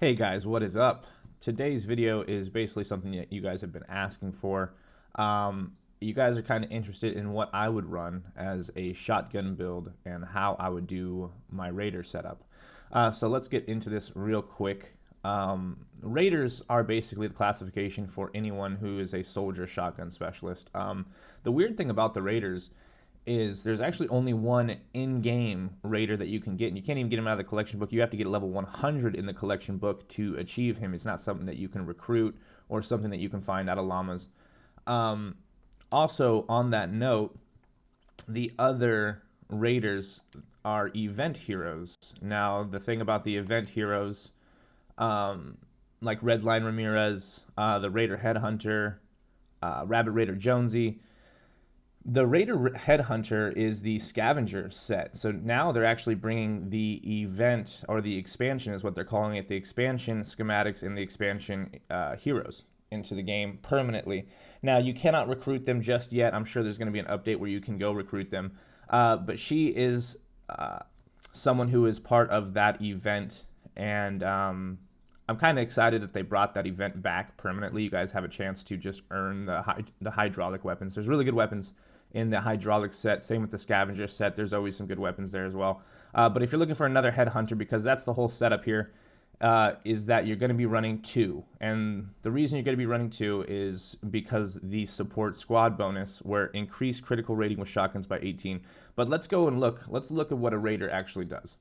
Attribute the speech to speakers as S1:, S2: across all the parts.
S1: Hey guys, what is up? Today's video is basically something that you guys have been asking for. You guys are kind of interested in what I would run as a shotgun build and how I would do my Raider setup. So let's get into this real quick. Raiders are basically the classification for anyone who is a soldier shotgun specialist. The weird thing about the Raiders is there's actually only one in-game Raider that you can get, and you can't even get him out of the collection book. You have to get level 100 in the collection book to achieve him. It's not something that you can recruit or something that you can find out of llamas. Also, on that note, the other Raiders are event heroes. Now, the thing about the event heroes, like Redline Ramirez, the Raider Headhunter, Rabbit Raider Jonesy, the Raider Headhunter is the scavenger set. So now they're actually bringing the event, or the expansion is what they're calling it, the expansion schematics and the expansion heroes into the game permanently. Now, you cannot recruit them just yet. I'm sure there's going to be an update where you can go recruit them. But she is someone who is part of that event, and I'm kind of excited that they brought that event back permanently. You guys have a chance to just earn the hydraulic weapons. There's really good weapons in the hydraulic set. Same with the scavenger set. There's always some good weapons there as well. But if you're looking for another headhunter, because that's the whole setup here, is that you're going to be running two. And the reason you're going to be running two is because the support squad bonus, where increased critical rating with shotguns by 18. But let's go and look. Let's look at what a Raider actually does.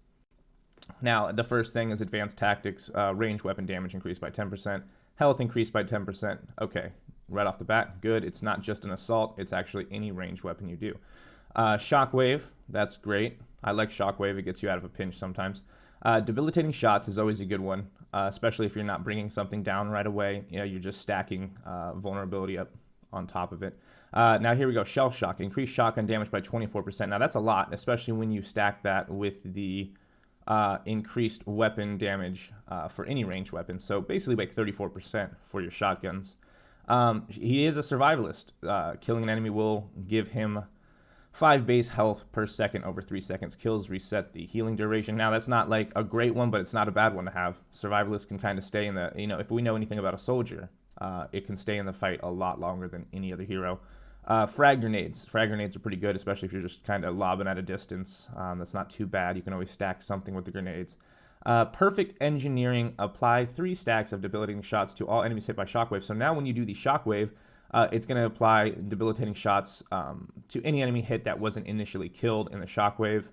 S1: Now, the first thing is advanced tactics, range weapon damage increased by 10%, health increased by 10%. Okay, right off the bat, good. It's not just an assault, it's actually any range weapon you do. Shockwave, that's great. I like Shockwave, it gets you out of a pinch sometimes. Debilitating shots is always a good one, especially if you're not bringing something down right away. You know, you're just stacking vulnerability up on top of it. Now here we go, Shell Shock, increased shotgun damage by 24%. Now that's a lot, especially when you stack that with the increased weapon damage for any ranged weapon. So basically like 34% for your shotguns. He is a survivalist. Killing an enemy will give him 5 base health per second over 3 seconds. Kills reset the healing duration. Now that's not like a great one, but it's not a bad one to have. Survivalists can kind of stay in the, if we know anything about a soldier, it can stay in the fight a lot longer than any other hero. Frag grenades. Frag grenades are pretty good, especially if you're just kind of lobbing at a distance. That's not too bad. You can always stack something with the grenades. Perfect engineering. Apply 3 stacks of debilitating shots to all enemies hit by shockwave. So now when you do the shockwave, it's going to apply debilitating shots to any enemy hit that wasn't initially killed in the shockwave.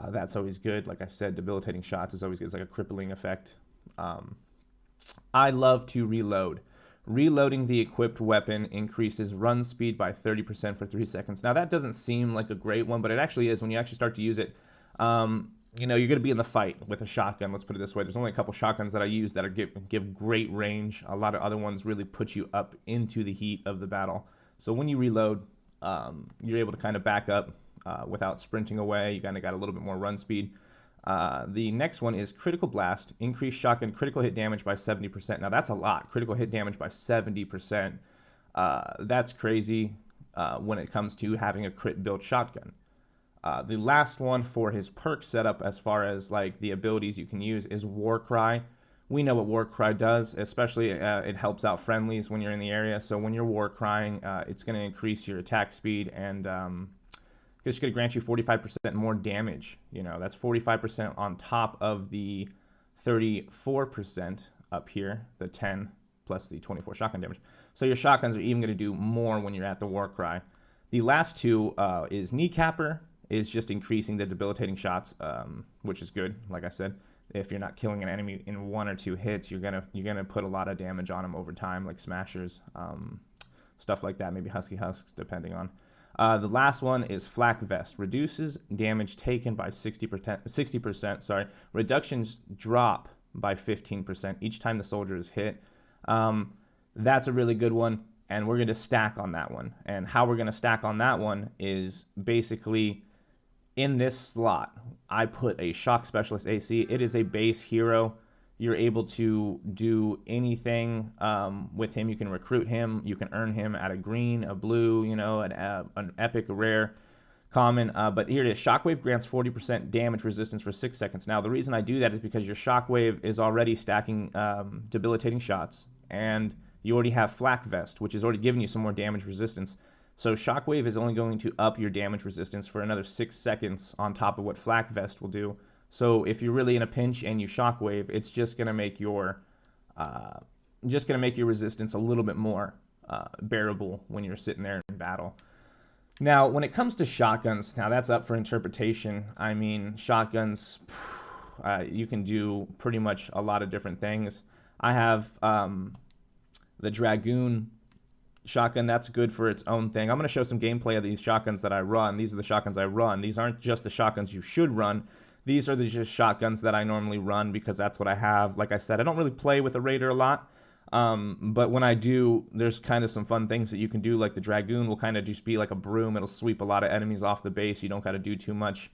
S1: That's always good. Like I said, debilitating shots is always good. It's like a crippling effect. I love to reload. Reloading the equipped weapon increases run speed by 30% for 3 seconds. Now, that doesn't seem like a great one, but it actually is. When you actually start to use it, you're going to be in the fight with a shotgun. Let's put it this way. There's only a couple shotguns that I use that give great range. A lot of other ones really put you up into the heat of the battle. So when you reload, you're able to kind of back up without sprinting away. You kind of got a little bit more run speed. The next one is Critical Blast. Increase shotgun critical hit damage by 70%. Now, that's a lot. Critical hit damage by 70%. That's crazy when it comes to having a crit built shotgun. The last one for his perk setup, as far as like the abilities you can use, is War Cry. We know what War Cry does, especially it helps out friendlies when you're in the area. So when you're War Crying, it's going to increase your attack speed, and it's going to grant you 45% more damage. That's 45% on top of the 34% up here, the 10 plus the 24 shotgun damage. So your shotguns are even going to do more when you're at the War Cry. The last two is Kneecapper, is just increasing the debilitating shots, which is good. Like I said, if you're not killing an enemy in 1 or 2 hits, you're gonna put a lot of damage on them over time, like smashers, stuff like that. Maybe Husky Husks, depending on. The last one is Flak Vest. Reduces damage taken by 60%. Sorry, reductions drop by 15% each time the soldier is hit. That's a really good one, and we're going to stack on that one. And how we're going to stack on that one is basically in this slot, I put a Shock Specialist AC. It is a base hero. You're able to do anything with him. You can recruit him. You can earn him at a green, a blue, an epic, a rare. common. But here it is. Shockwave grants 40% damage resistance for 6 seconds. Now, the reason I do that is because your Shockwave is already stacking debilitating shots, and you already have Flak Vest, which is already giving you some more damage resistance. So Shockwave is only going to up your damage resistance for another 6 seconds on top of what Flak Vest will do. So if you're really in a pinch and you Shockwave, it's just going to make your resistance a little bit more bearable when you're sitting there in battle. Now, when it comes to shotguns, now that's up for interpretation. I mean, shotguns, you can do pretty much a lot of different things. I have the Dragoon shotgun. That's good for its own thing. I'm going to show some gameplay of these shotguns that I run. These are the shotguns I run. These aren't just the shotguns you should run. These are just shotguns that I normally run because that's what I have. Like I said, I don't really play with a Raider a lot. But when I do, there's kind of some fun things that you can do. Like the Dragoon will kind of just be like a broom. It'll sweep a lot of enemies off the base. You don't got to do too much.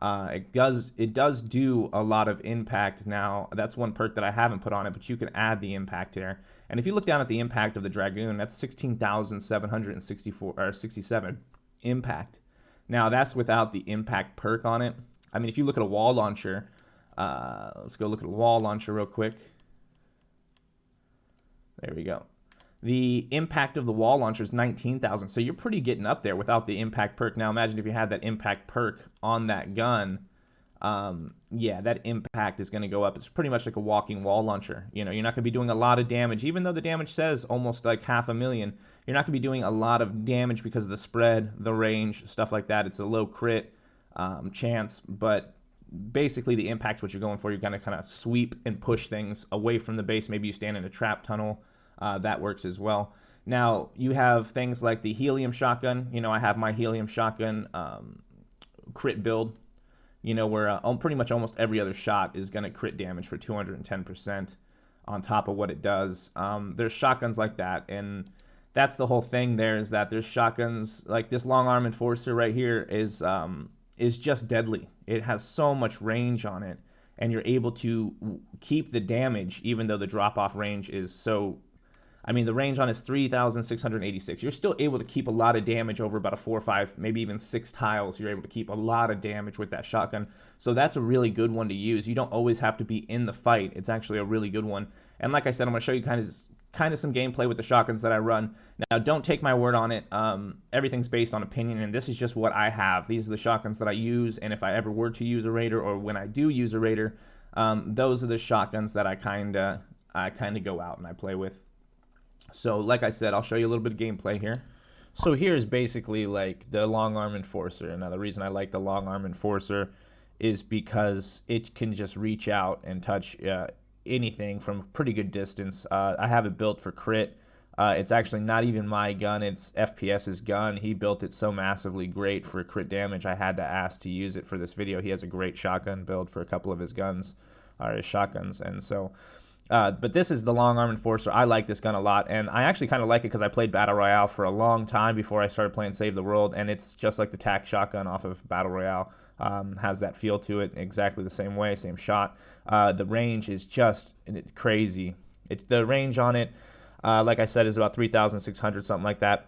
S1: It does do a lot of impact. Now, that's one perk that I haven't put on it, but you can add the impact there. And if you look down at the impact of the Dragoon, that's 16,764 or 67 impact. Now, that's without the impact perk on it. I mean, if you look at a wall launcher, let's go look at a wall launcher real quick. There we go. The impact of the wall launcher is 19,000, so you're pretty getting up there without the impact perk. Now imagine if you had that impact perk on that gun. Yeah, that impact is going to go up. It's pretty much like a walking wall launcher. You know, you're not going to be doing a lot of damage, even though the damage says almost like 500,000. You're not going to be doing a lot of damage because of the spread, the range, stuff like that. It's a low crit chance, but basically the impact, what you're going for, you're going to kind of sweep and push things away from the base. Maybe you stand in a trap tunnel. That works as well. Now, you have things like the helium shotgun. You know, I have my helium shotgun crit build, you know, where pretty much almost every other shot is going to crit damage for 210% on top of what it does. There's shotguns like that, and that's the whole thing there, is that there's shotguns like this long arm enforcer right here is just deadly. It has so much range on it, and you're able to keep the damage even though the drop-off range is so... I mean, the range on is 3,686. You're still able to keep a lot of damage over about a 4 or 5, maybe even 6 tiles. You're able to keep a lot of damage with that shotgun. So that's a really good one to use. You don't always have to be in the fight. It's actually a really good one. And like I said, I'm going to show you kind of some gameplay with the shotguns that I run. Now, don't take my word on it. Everything's based on opinion, and this is just what I have. These are the shotguns that I use, and if I ever were to use a Raider, or when I do use a Raider, those are the shotguns that I kind of go out and I play with. So like I said, I'll show you a little bit of gameplay here. So here's basically like the long arm enforcer. Now the reason I like the long arm enforcer is because it can just reach out and touch anything from a pretty good distance. I have it built for crit. It's actually not even my gun, it's FPS's gun. He built it so massively great for crit damage, I had to ask to use it for this video. He has a great shotgun build for a couple of his guns, or his shotguns, and so... but this is the long arm enforcer. I like this gun a lot, and I actually kind of like it because I played Battle Royale for a long time before I started playing Save the World, and it's just like the TAC shotgun off of Battle Royale. Has that feel to it, exactly the same way, same shot. The range is just crazy. The range on it, like I said, is about 3,600, something like that.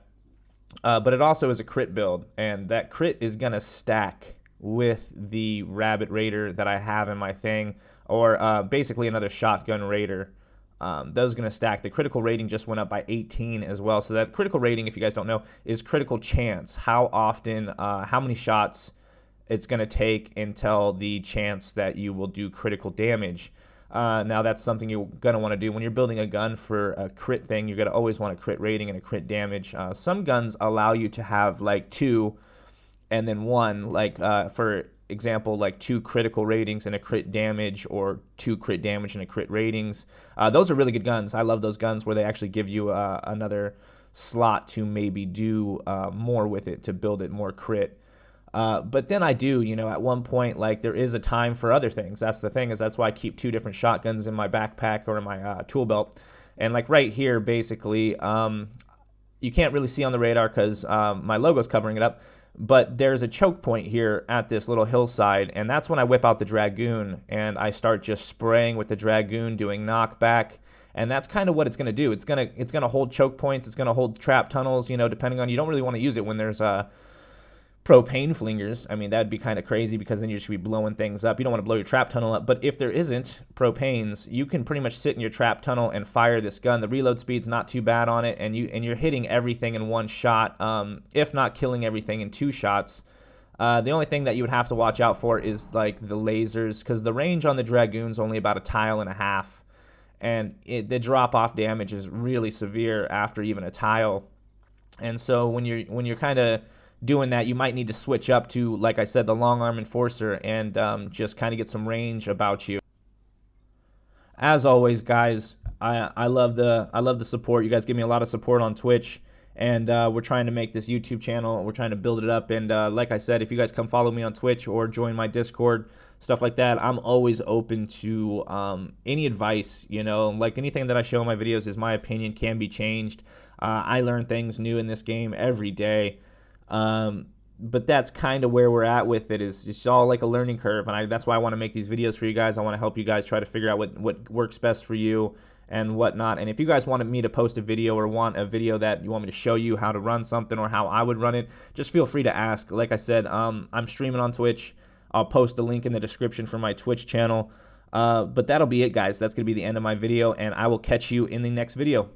S1: But it also is a crit build, and that crit is going to stack with the Rabbit Raider that I have in my thing, or basically another shotgun Raider. Those are going to stack. The critical rating just went up by 18 as well. So that critical rating, if you guys don't know, is critical chance. How often, how many shots it's going to take until the chance that you will do critical damage. Now that's something you're going to want to do. When you're building a gun for a crit thing, you're going to always want a crit rating and a crit damage. Some guns allow you to have like 2 and then 1, like for example, like 2 critical ratings and a crit damage, or 2 crit damage and a crit ratings. Those are really good guns. I love those guns where they actually give you another slot to maybe do more with it, to build it more crit. But then I do, you know, at one point, like, there is a time for other things. That's the thing, is that's why I keep 2 different shotguns in my backpack or in my tool belt. And like right here, basically, you can't really see on the radar because my logo's covering it up. But there's a choke point here at this little hillside, and that's when I whip out the Dragoon and I start just spraying with the Dragoon, doing knockback, and that's kind of what it's going to do. It's going to hold choke points, it's going to hold trap tunnels, you know, depending on... You don't really want to use it when there's propane flingers. I mean, that'd be kind of crazy because then you should be blowing things up. You don't want to blow your trap tunnel up. But if there isn't propanes, you can pretty much sit in your trap tunnel and fire this gun. The reload speed's not too bad on it, and you're hitting everything in one shot, if not killing everything in 2 shots. The only thing that you would have to watch out for is like the lasers, because the range on the Dragoon's only about 1.5 tiles, and the drop-off damage is really severe after even a tile. And so when you're kind of doing that, you might need to switch up to, like I said, the long arm enforcer, and just kind of get some range about you. As always, guys, I love the support. You guys give me a lot of support on Twitch, and we're trying to make this YouTube channel. We're trying to build it up, and like I said, if you guys come follow me on Twitch or join my Discord, stuff like that, I'm always open to any advice. You know, like anything that I show in my videos is my opinion, can be changed. I learn things new in this game every day. But that's kind of where we're at with it. Is it's all like a learning curve, and that's why I want to make these videos for you guys. I want to help you guys try to figure out what works best for you and whatnot. And if you guys wanted me to post a video or want a video that you want me to show you how to run something or how I would run it, just feel free to ask. Like I said, I'm streaming on Twitch. I'll post a link in the description for my Twitch channel. But that'll be it, guys. That's going to be the end of my video, and I will catch you in the next video.